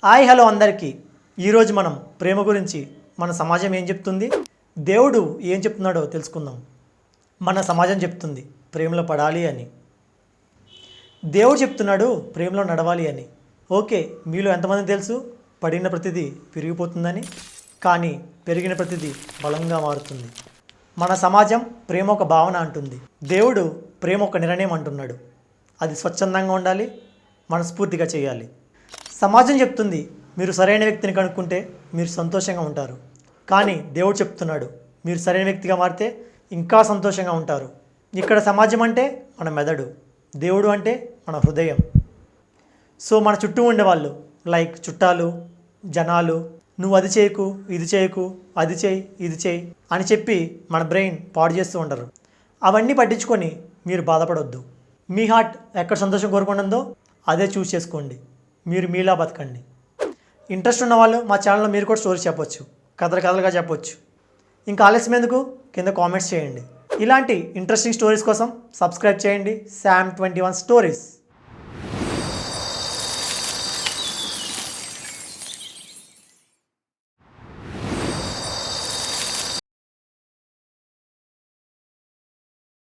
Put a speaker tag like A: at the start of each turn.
A: Hi hello అందరికీ. ఈరోజు మనం ప్రేమ గురించి మన సమాజం ఏం చెప్తుంది, దేవుడు ఏం చెప్తున్నాడో తెలుసుకుందాం. మన సమాజం చెప్తుంది ప్రేమలో పడాలి అని, దేవుడు చెప్తున్నాడు ప్రేమలో నడవాలి అని. ఓకే, మీలో ఎంతమంది తెలుసు పడిన ప్రతిదీ పెరిగిపోతుందని? కానీ పెరిగిన ప్రతిదీ బలంగా మారుతుంది. మన సమాజం ప్రేమ ఒక భావన అంటుంది, దేవుడు ప్రేమ ఒక నిర్ణయం అంటున్నాడు. అది స్వచ్ఛందంగా ఉండాలి, మనస్ఫూర్తిగా చేయాలి. సమాజం చెప్తుంది మీరు సరైన వ్యక్తిని కనుక్కుంటే మీరు సంతోషంగా ఉంటారు. కానీ దేవుడు చెప్తున్నాడు మీరు సరైన వ్యక్తిగా మారితే ఇంకా సంతోషంగా ఉంటారు. ఇక్కడ సమాజం అంటే మన మెదడు, దేవుడు అంటే మన హృదయం. సో మన చుట్టూ ఉండేవాళ్ళు లైక్ చుట్టాలు, జనాలు, నువ్వు అది చేయకు, ఇది చేయకు, అది చేయి, ఇది చేయి అని చెప్పి మన బ్రెయిన్ పాడు చేస్తూ ఉంటారు. అవన్నీ పట్టించుకొని మీరు బాధపడొద్దు. మీ హార్ట్ ఎక్కడ సంతోషం కోరుకుంటుందో అదే చూస్ చేసుకోండి. మీరు మీలా బతకండి. ఇంట్రెస్ట్ ఉన్న వాళ్ళు మా ఛానల్లో మీరు కూడా స్టోరీస్ చెప్పొచ్చు, కథలుగా చెప్పొచ్చు. ఇంకా ఆలస్యం ఎందుకు, కింద కామెంట్స్ చేయండి. ఇలాంటి ఇంట్రెస్టింగ్ స్టోరీస్ కోసం సబ్స్క్రైబ్ చేయండి Sam 21 Stories.